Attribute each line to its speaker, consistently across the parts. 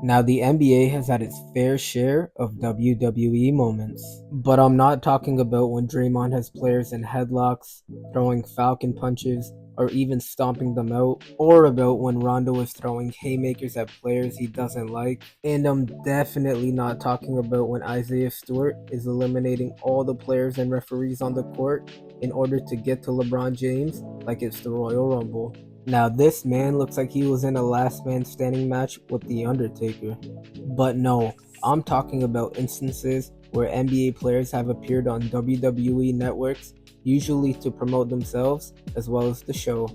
Speaker 1: Now, the NBA has had its fair share of WWE moments, but I'm not talking about when Draymond has players in headlocks, throwing falcon punches, or even stomping them out, or about when Rondo is throwing haymakers at players he doesn't like, and I'm definitely not talking about when Isaiah Stewart is eliminating all the players and referees on the court in order to get to LeBron James like it's the Royal Rumble. Now, this man looks like he was in a last man standing match with The Undertaker. But no, I'm talking about instances where NBA players have appeared on WWE networks, usually to promote themselves as well as the show.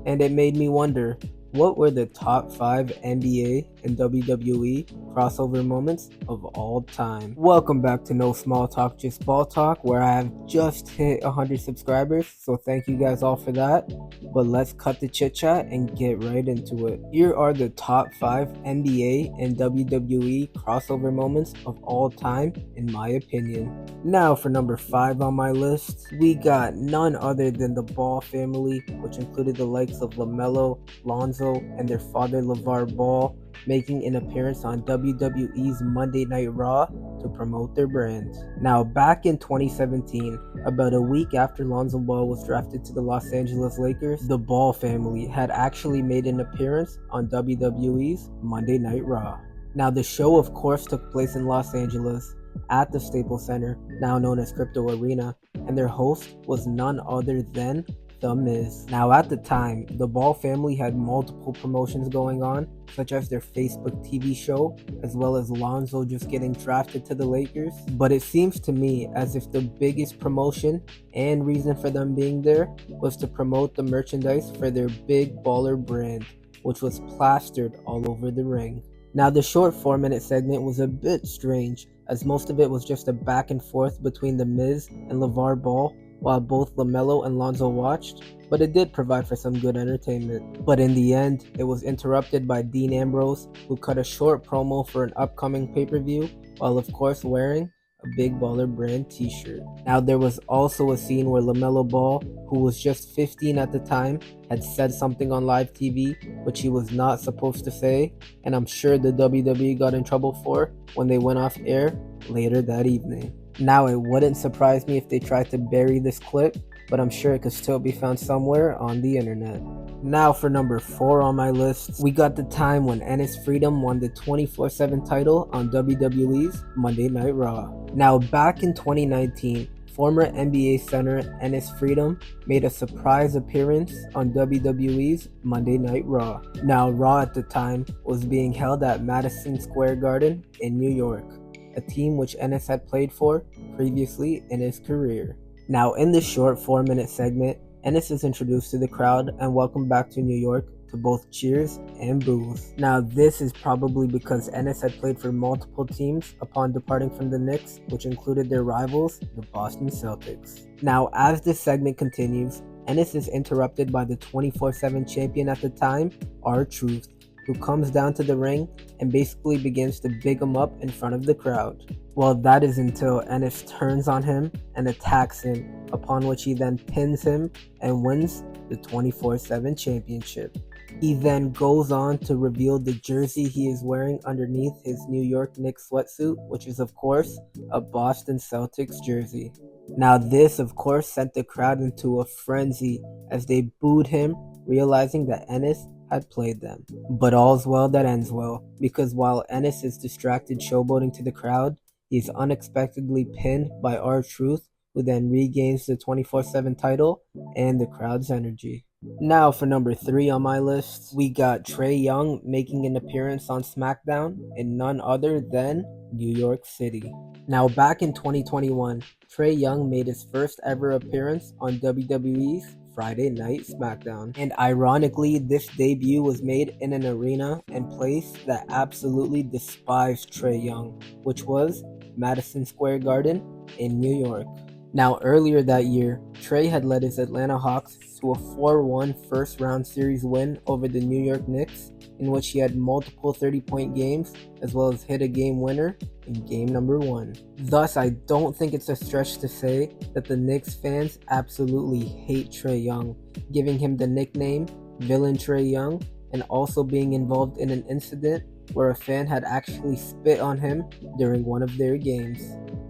Speaker 1: And it made me wonder, what were the top 5 NBA and WWE crossover moments of all time? Welcome back to No Small Talk, Just Ball Talk, where I have just hit 100 subscribers, so thank you guys all for that. But let's cut the chit chat and get right into it. Here are the top 5 NBA and WWE crossover moments of all time, in my opinion. Now for number 5 on my list, we got none other than the Ball family, which included the likes of LaMelo, Lonzo, and their father LeVar Ball, making an appearance on WWE's Monday Night Raw to promote their brand. Now, back in 2017, about a week after Lonzo Ball was drafted to the Los Angeles Lakers, the Ball family had actually made an appearance on WWE's Monday Night Raw. Now, the show, of course, took place in Los Angeles at the Staples Center, now known as Crypto Arena, and their host was none other than The Miz. Now, at the time, the Ball family had multiple promotions going on, such as their Facebook TV show, as well as Lonzo just getting drafted to the Lakers. But it seems to me as if the biggest promotion and reason for them being there was to promote the merchandise for their Big Baller brand, which was plastered all over the ring. Now, the short 4-minute segment was a bit strange, as most of it was just a back and forth between The Miz and LeVar Ball, while both LaMelo and Lonzo watched, but it did provide for some good entertainment. But in the end, it was interrupted by Dean Ambrose, who cut a short promo for an upcoming pay-per-view, while of course wearing a Big Baller brand t-shirt. Now, there was also a scene where LaMelo Ball, who was just 15 at the time, had said something on live TV which he was not supposed to say, and I'm sure the WWE got in trouble for when they went off air later that evening. Now, it wouldn't surprise me if they tried to bury this clip, but I'm sure it could still be found somewhere on the internet. Now for number 4 on my list, we got the time when Enes Freedom won the 24/7 title on WWE's Monday Night Raw. Now, back in 2019, former NBA center Enes Freedom made a surprise appearance on WWE's Monday Night Raw. Now, Raw at the time was being held at Madison Square Garden in New York, a team which Enes had played for previously in his career. Now, in this short 4-minute segment, Enes is introduced to the crowd and welcomed back to New York to both cheers and boos. Now, this is probably because Enes had played for multiple teams upon departing from the Knicks, which included their rivals, the Boston Celtics. Now, as this segment continues, Enes is interrupted by the 24/7 champion at the time, R-Truth, who comes down to the ring and basically begins to big him up in front of the crowd. Well, that is until Enes turns on him and attacks him, upon which he then pins him and wins the 24/7 championship. He then goes on to reveal the jersey he is wearing underneath his New York Knicks sweatsuit, which is of course a Boston Celtics jersey. Now, this of course sent the crowd into a frenzy as they booed him, realizing that Enes had played them. But all's well that ends well, because while Enes is distracted showboating to the crowd, he is unexpectedly pinned by R-Truth, who then regains the 24/7 title and the crowd's energy. Now for number 3 on my list, we got Trae Young making an appearance on SmackDown in none other than New York City. Now, back in 2021, Trae Young made his first ever appearance on WWE's Friday Night SmackDown. And ironically, this debut was made in an arena and place that absolutely despised Trae Young, which was Madison Square Garden in New York. Now, earlier that year, Trae had led his Atlanta Hawks to a 4-1 first-round series win over the New York Knicks, in which he had multiple 30-point games, as well as hit a game winner in game number 1. Thus, I don't think it's a stretch to say that the Knicks fans absolutely hate Trae Young, giving him the nickname Villain Trae Young, and also being involved in an incident where a fan had actually spit on him during one of their games.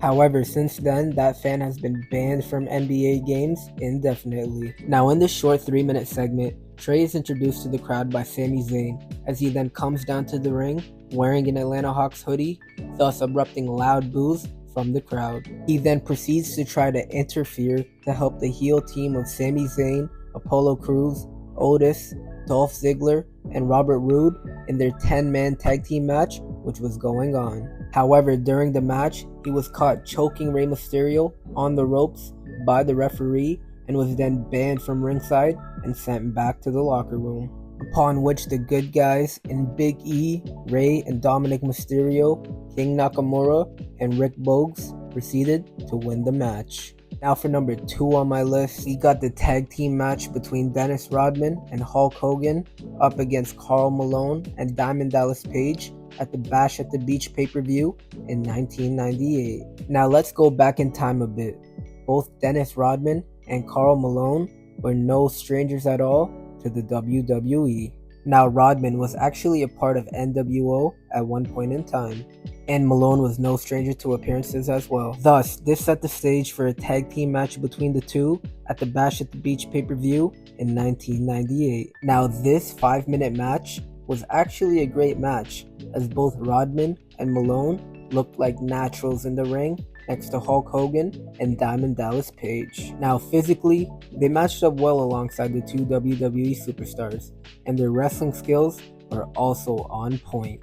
Speaker 1: However, since then, that fan has been banned from NBA games indefinitely. Now, in this short 3-minute segment, Trey is introduced to the crowd by Sami Zayn, as he then comes down to the ring wearing an Atlanta Hawks hoodie, thus erupting loud boos from the crowd. He then proceeds to try to interfere to help the heel team of Sami Zayn, Apollo Crews, Otis, Dolph Ziggler, and Robert Roode in their 10-man tag team match, which was going on. However, during the match, he was caught choking Rey Mysterio on the ropes by the referee and was then banned from ringside and sent back to the locker room. Upon which the good guys in Big E, Rey, and Dominic Mysterio, King Nakamura, and Rick Bogues proceeded to win the match. Now for number 2 on my list, we got the tag team match between Dennis Rodman and Hulk Hogan up against Karl Malone and Diamond Dallas Page at the Bash at the Beach pay-per-view in 1998. Now let's go back in time a bit. Both Dennis Rodman and Karl Malone were no strangers at all to the WWE. Now Rodman was actually a part of NWO at one point in time, and Malone was no stranger to appearances as well. Thus, this set the stage for a tag team match between the two at the Bash at the Beach pay-per-view in 1998. Now this 5-minute match was actually a great match, as both Rodman and Malone looked like naturals in the ring next to Hulk Hogan and Diamond Dallas Page. Now physically, they matched up well alongside the two WWE superstars, and their wrestling skills were also on point.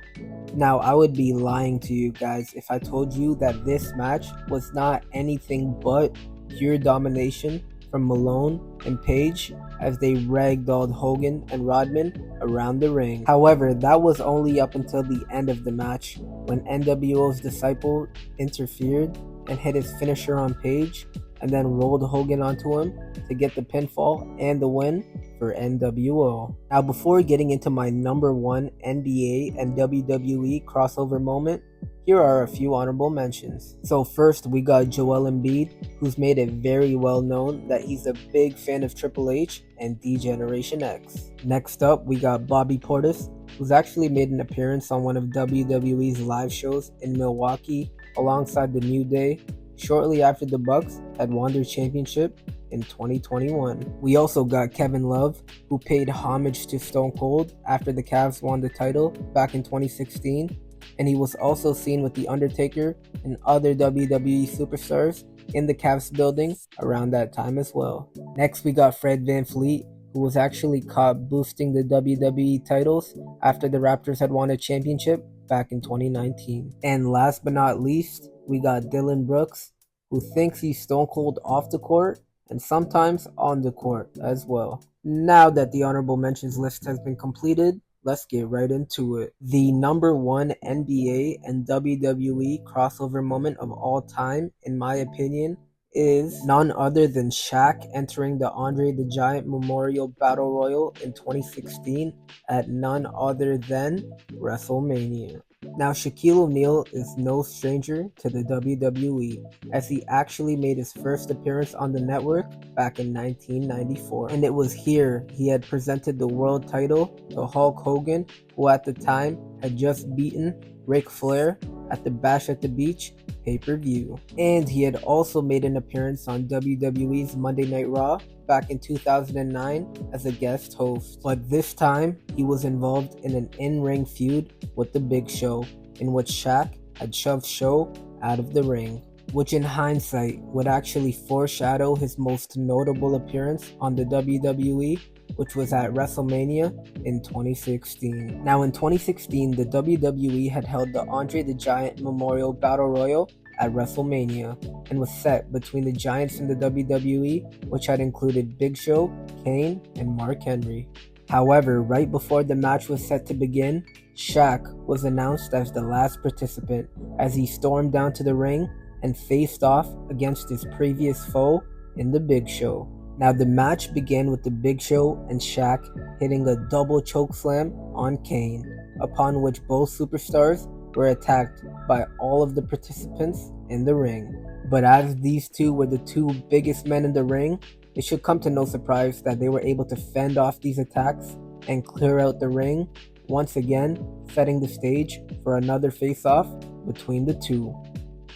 Speaker 1: Now I would be lying to you guys if I told you that this match was not anything but pure domination from Malone and Page as they ragdolled Hogan and Rodman around the ring. However, that was only up until the end of the match, when NWO's Disciple interfered and hit his finisher on Page and then rolled Hogan onto him to get the pinfall and the win for NWO. Now before getting into my number 1 NBA and WWE crossover moment, here are a few honorable mentions. So first, we got Joel Embiid, who's made it very well known that he's a big fan of Triple H and D-Generation X. Next up, we got Bobby Portis, who's actually made an appearance on one of WWE's live shows in Milwaukee alongside the New Day shortly after the Bucks had won their championship in 2021. We also got Kevin Love, who paid homage to Stone Cold after the Cavs won the title back in 2016, and he was also seen with The Undertaker and other WWE superstars in the Cavs building around that time as well. Next, we got Fred VanVleet, who was actually caught boosting the WWE titles after the Raptors had won a championship back in 2019. And last but not least, we got Dylan Brooks, who thinks he's Stone Cold off the court and sometimes on the court as well. Now that the honorable mentions list has been completed, let's get right into it. The number 1 NBA and WWE crossover moment of all time, in my opinion, is none other than Shaq entering the Andre the Giant Memorial Battle Royal in 2016 at none other than WrestleMania. Now, Shaquille O'Neal is no stranger to the WWE, as he actually made his first appearance on the network back in 1994. And it was here he had presented the world title to Hulk Hogan, who at the time had just beaten Ric Flair at the Bash at the Beach pay-per-view. And he had also made an appearance on WWE's Monday Night Raw back in 2009 as a guest host. But this time, he was involved in an in-ring feud with The Big Show, in which Shaq had shoved Show out of the ring, which in hindsight would actually foreshadow his most notable appearance on the WWE, which was at WrestleMania in 2016. Now in 2016, the WWE had held the Andre the Giant Memorial Battle Royal at WrestleMania and was set between the Giants and the WWE, which had included Big Show, Kane, and Mark Henry. However, right before the match was set to begin, Shaq was announced as the last participant as he stormed down to the ring and faced off against his previous foe in the Big Show. Now the match began with the Big Show and Shaq hitting a double chokeslam on Kane, upon which both superstars were attacked by all of the participants in the ring. But as these two were the two biggest men in the ring, it should come to no surprise that they were able to fend off these attacks and clear out the ring once again setting the stage for another face-off between the two.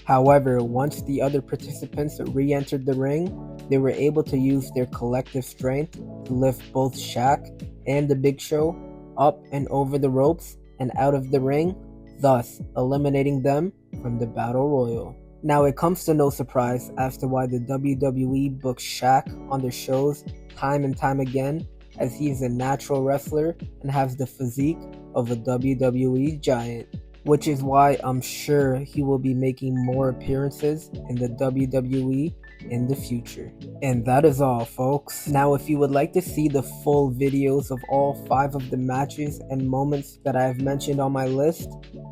Speaker 1: However, once the other participants re-entered the ring, they were able to use their collective strength to lift both Shaq and the Big Show up and over the ropes and out of the ring, thus eliminating them from the Battle Royal. Now it comes to no surprise as to why the WWE books Shaq on their shows time and time again, as he is a natural wrestler and has the physique of a WWE giant, which is why I'm sure he will be making more appearances in the WWE in the future. And that is all, folks. Now if you would like to see the full videos of all 5 of the matches and moments that I have mentioned on my list,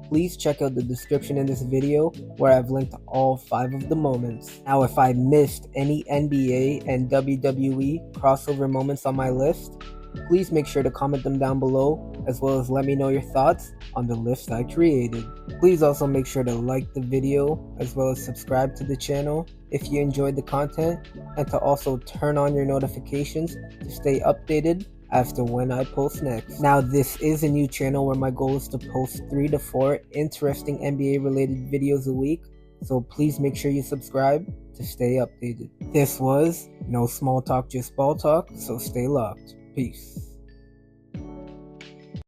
Speaker 1: please check out the description in this video where I've linked all 5 of the moments. Now if I missed any NBA and WWE crossover moments on my list, please make sure to comment them down below, as well as let me know your thoughts on the list I created. Please also make sure to like the video, as well as subscribe to the channel if you enjoyed the content, and to also turn on your notifications to stay updated as to when I post next. Now this is a new channel where my goal is to post 3 to 4 interesting NBA related videos a week, so please make sure you subscribe to stay updated. This was No Small Talk Just Ball Talk, so stay locked. Peace.